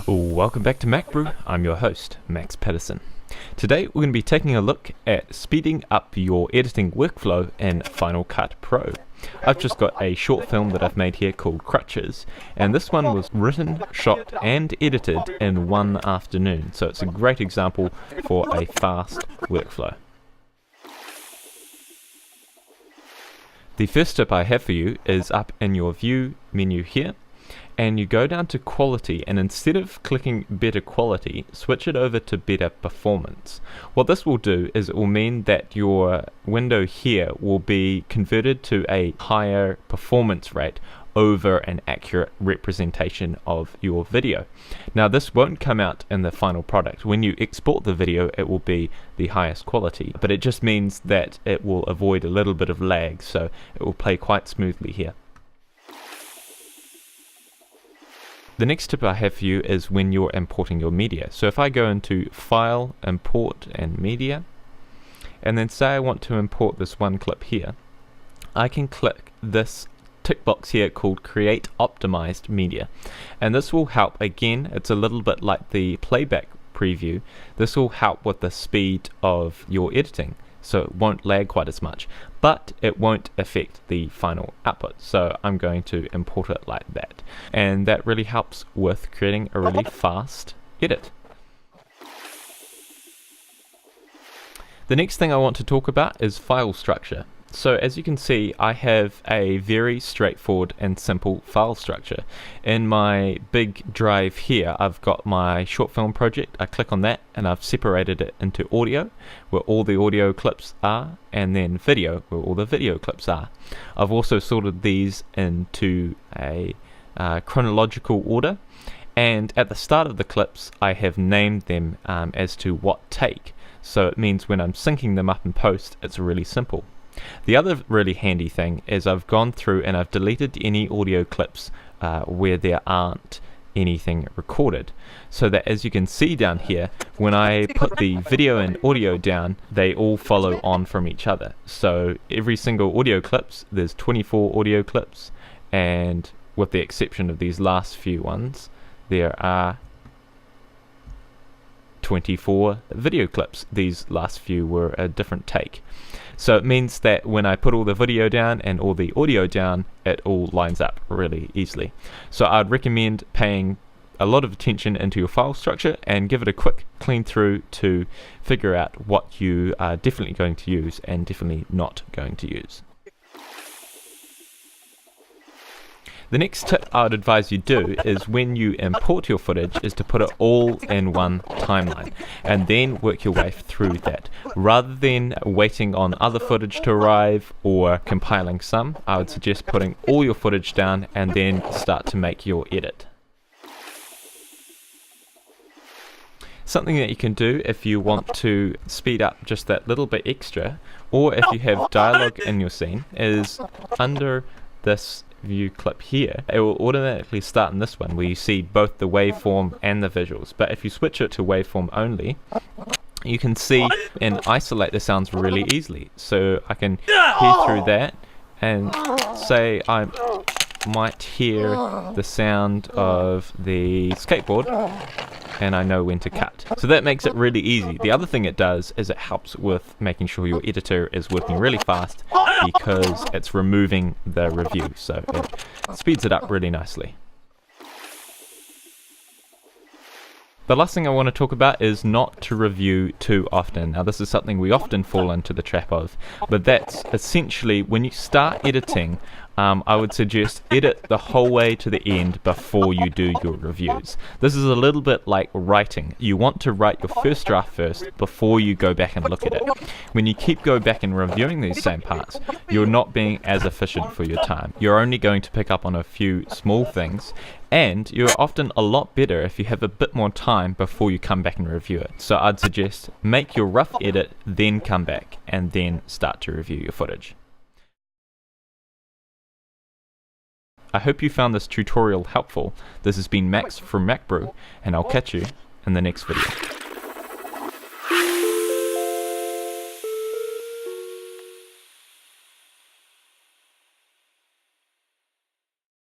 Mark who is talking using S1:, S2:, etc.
S1: Welcome back to MacBrew. I'm your host, Max Paterson. Today we're going to be taking a look at speeding up your editing workflow in Final Cut Pro. I've just got a short film that I've made here called Crutches, and this one was written, shot and edited in one afternoon, so it's a great example for a fast workflow. The first tip I have for you is up in your View menu here, and you go down to Quality, and instead of clicking Better Quality, switch it over to Better Performance. What this will do is it will mean that your window here will be converted to a higher performance rate over an accurate representation of your video. Now this won't come out in the final product. When you export the video, it will be the highest quality, but it just means that it will avoid a little bit of lag, so it will play quite smoothly here. The next tip I have for you is when you're importing your media. So if I go into File, Import and Media, and then say I want to import this one clip here, I can click this tick box here called Create Optimized Media. And this will help, again, it's a little bit like the playback preview, this will help with the speed of your editing. So it won't lag quite as much, but it won't affect the final output. So I'm going to import it like that. And that really helps with creating a really fast edit. The next thing I want to talk about is file structure. So as you can see, I have a very straightforward and simple file structure. In my big drive here, I've got my short film project. I click on that and I've separated it into audio, where all the audio clips are, and then video, where all the video clips are. I've also sorted these into a chronological order, and at the start of the clips I have named them as to what take. So it means when I'm syncing them up in post, it's really simple. The other really handy thing is I've gone through and I've deleted any audio clips where there aren't anything recorded, so that as you can see down here, when I put the video and audio down, they all follow on from each other. So every single audio clips, there's 24 audio clips, and with the exception of these last few ones, there are 24 video clips. These last few were a different take. So it means that when I put all the video down and all the audio down, it all lines up really easily. So I'd recommend paying a lot of attention into your file structure and give it a quick clean through to figure out what you are definitely going to use and definitely not going to use. The next tip I would advise you do is when you import your footage is to put it all in one timeline and then work your way through that. Rather than waiting on other footage to arrive or compiling some, I would suggest putting all your footage down and then start to make your edit. Something that you can do if you want to speed up just that little bit extra, or if you have dialogue in your scene, is under this view clip here, it will automatically start in this one where you see both the waveform and the visuals. But if you switch it to waveform only, you can see and isolate the sounds really easily. So I can hear through that and say I might hear the sound of the skateboard, and I know when to cut. So that makes it really easy. The other thing it does is it helps with making sure your editor is working really fast because it's removing the review, so it speeds it up really nicely. The last thing I want to talk about is not to review too often. Now this is something we often fall into the trap of, but that's essentially when you start editing, I would suggest edit the whole way to the end before you do your reviews. This is a little bit like writing. You want to write your first draft first before you go back and look at it. When you keep going back and reviewing these same parts, you're not being as efficient for your time. You're only going to pick up on a few small things, and you're often a lot better if you have a bit more time before you come back and review it. So I'd suggest make your rough edit, then come back and then start to review your footage. I hope you found this tutorial helpful. This has been Max from MacBrew, and I'll catch you in the next video.